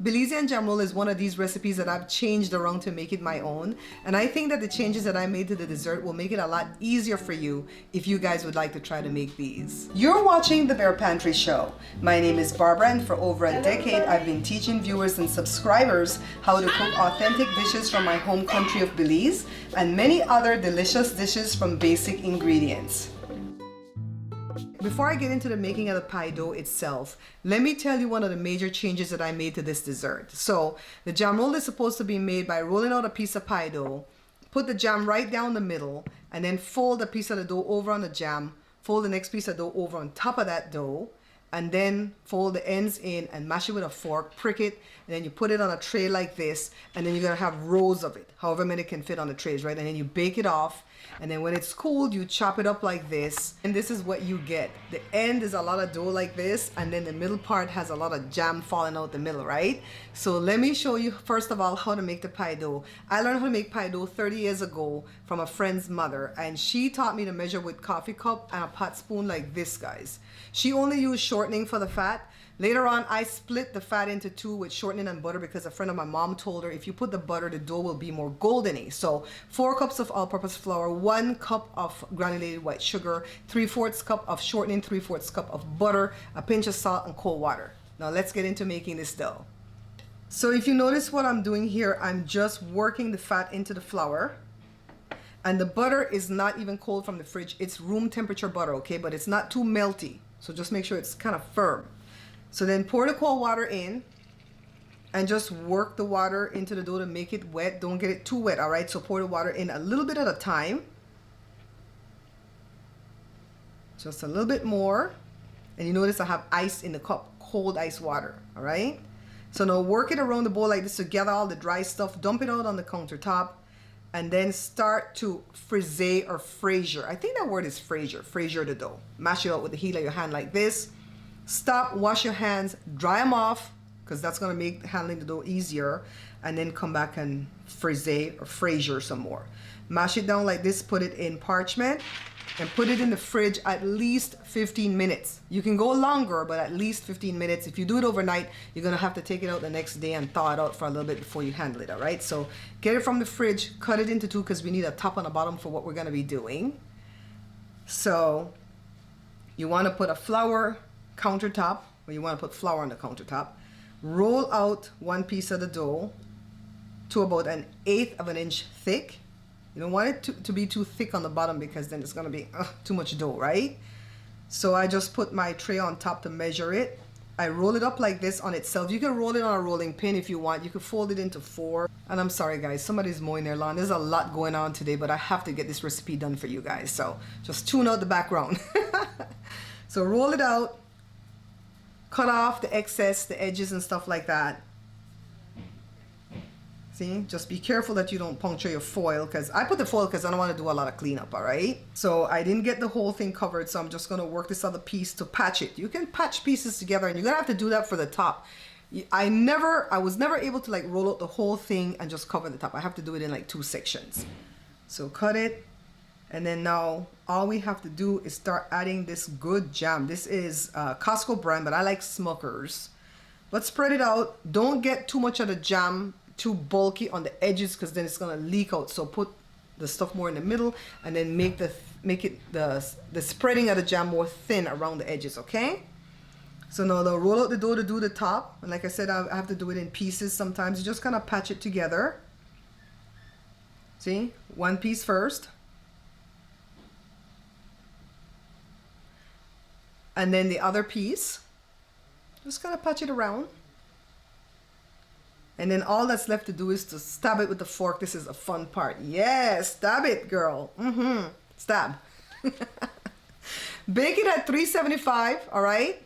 Belizean Jam Roll is one of these recipes that I've changed around to make it my own, and I think that the changes that I made to the dessert will make it a lot easier for you if you guys would like to try to make these. You're watching The Bear Pantry Show. My name is Barbara, and for over a decade I've been teaching viewers and subscribers how to cook authentic dishes from my home country of Belize and many other delicious dishes from basic ingredients. Before I get into the making of the pie dough itself, let me tell you one of the major changes that I made to this dessert. So the jam roll is supposed to be made by rolling out a piece of pie dough, put the jam right down the middle, and then fold a piece of the dough over on the jam, fold the next piece of dough over on top of that dough, and then fold the ends in and mash it with a fork, prick it, and then you put it on a tray like this, and then you're gonna have rows of it, however many can fit on the trays, right? And then you bake it off, and then when it's cooled, you chop it up like this, and this is what you get. The end is a lot of dough like this, and then the middle part has a lot of jam falling out the middle, right? So let me show you first of all how to make the pie dough. I learned how to make pie dough 30 years ago from a friend's mother, and she taught me to measure with coffee cup and a pot spoon like this, guys. She only used shortening for the fat. Later on, I split the fat into two with shortening and butter because a friend of my mom told her if you put the butter, the dough will be more goldeny. So 4 cups of all-purpose flour, 1 cup of granulated white sugar, 3/4 cup of shortening, 3/4 cup of butter, a pinch of salt, and cold water. Now let's get into making this dough. So if you notice what I'm doing here, I'm just working the fat into the flour. And the butter is not even cold from the fridge. It's room temperature butter, okay? But it's not too melty. So just make sure it's kind of firm. So then pour the cold water in and just work the water into the dough to make it wet. Don't get it too wet, all right? So pour the water in a little bit at a time. Just a little bit more. And you notice I have ice in the cup, cold ice water, all right? So now work it around the bowl like this to gather all the dry stuff. Dump it out on the countertop. And then start to frise or fraisier. I think that word is fraisier the dough. Mash it out with the heel of your hand like this. Stop, wash your hands, dry them off, because that's going to make handling the dough easier. And then come back and frise or fraisier some more. Mash it down like this, put it in parchment, and put it in the fridge at least 15 minutes. You can go longer, but at least 15 minutes. If you do it overnight, you're gonna have to take it out the next day and thaw it out for a little bit before you handle it, all right? So get it from the fridge, cut it into 2 because we need a top and a bottom for what we're gonna be doing. So you wanna put a flour countertop, or you wanna put flour on the countertop. Roll out 1 piece of the dough to about 1/8 of an inch thick. You don't want it to be too thick on the bottom because then it's going to be too much dough, right? So I just put my tray on top to measure it. I roll it up like this on itself. You can roll it on a rolling pin if you want. You can fold it into 4. And I'm sorry, guys. Somebody's mowing their lawn. There's a lot going on today, but I have to get this recipe done for you guys. So just tune out the background. So roll it out. Cut off the excess, the edges and stuff like that. See, just be careful that you don't puncture your foil, because I put the foil because I don't want to do a lot of cleanup, all right? So I didn't get the whole thing covered, so I'm just going to work this other piece to patch it. You can patch pieces together, and you're going to have to do that for the top. I was never able to like roll out the whole thing and just cover the top. I have to do it in like 2 sections. So cut it, and then now all we have to do is start adding this good jam. This is Costco brand, but I like Smucker's. But spread it out. Don't get too much of the jam too bulky on the edges, because then it's gonna leak out. So put the stuff more in the middle, and then make the spreading of the jam more thin around the edges, okay? So now they'll roll out the dough to do the top, and like I said, I have to do it in pieces sometimes. You just kind of patch it together. See, 1 piece first, and then the other piece. Just kind of patch it around. And then all that's left to do is to stab it with the fork. This is a fun part. Yes, stab it, girl. Stab. Bake it at 375, all right?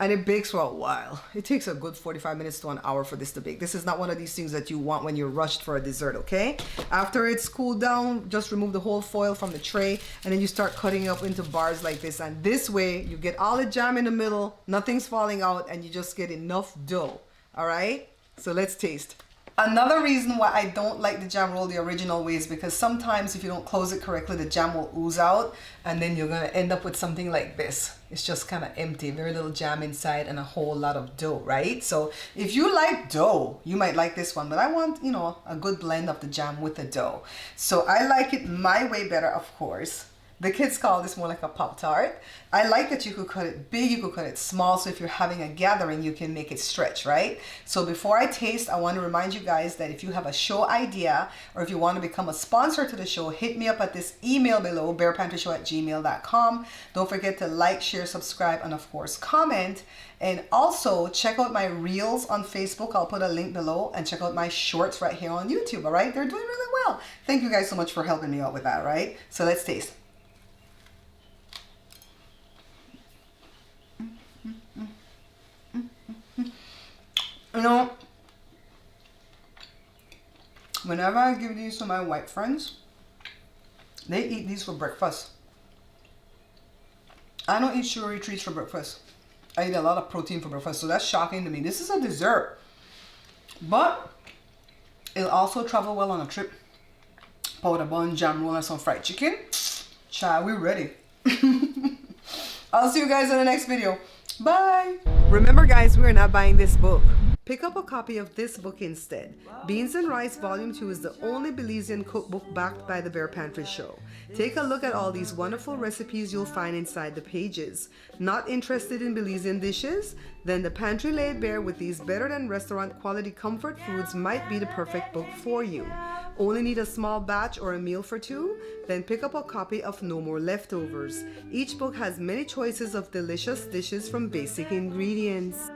And it bakes for a while. It takes a good 45 minutes to an hour for this to bake. This is not one of these things that you want when you're rushed for a dessert, okay? After it's cooled down, just remove the whole foil from the tray, and then you start cutting up into bars like this. And this way, you get all the jam in the middle, nothing's falling out, and you just get enough dough. All right, so let's taste. Another reason why I don't like the jam roll the original way is because sometimes if you don't close it correctly, the jam will ooze out and then you're gonna end up with something like this. It's just kind of empty, very little jam inside and a whole lot of dough, right? So if you like dough, you might like this one, but I want, you know, a good blend of the jam with the dough. So I like it my way better, of course. The kids call this more like a Pop-Tart. I like that you could cut it big, you could cut it small, so if you're having a gathering, you can make it stretch, right? So before I taste, I want to remind you guys that if you have a show idea, or if you want to become a sponsor to the show, hit me up at this email below, bearpantryshow@gmail.com. Don't forget to like, share, subscribe, and of course, comment. And also, check out my reels on Facebook. I'll put a link below, and check out my shorts right here on YouTube, all right? They're doing really well. Thank you guys so much for helping me out with that, right? So let's taste. You know, whenever I give these to my white friends, they eat these for breakfast. I don't eat sugary treats for breakfast. I eat a lot of protein for breakfast, so that's shocking to me. This is a dessert, but it'll also travel well on a trip. Powder bun, jam roll, and some fried chicken. Child, we're ready. I'll see you guys in the next video. Bye. Remember guys, we're not buying this book. Pick up a copy of this book instead. Beans and Rice Volume 2 is the only Belizean cookbook backed by the Bear Pantry Show. Take a look at all these wonderful recipes you'll find inside the pages. Not interested in Belizean dishes? Then the Pantry Laid Bare with these better than restaurant quality comfort foods might be the perfect book for you. Only need a small batch or a meal for two? Then pick up a copy of No More Leftovers. Each book has many choices of delicious dishes from basic ingredients.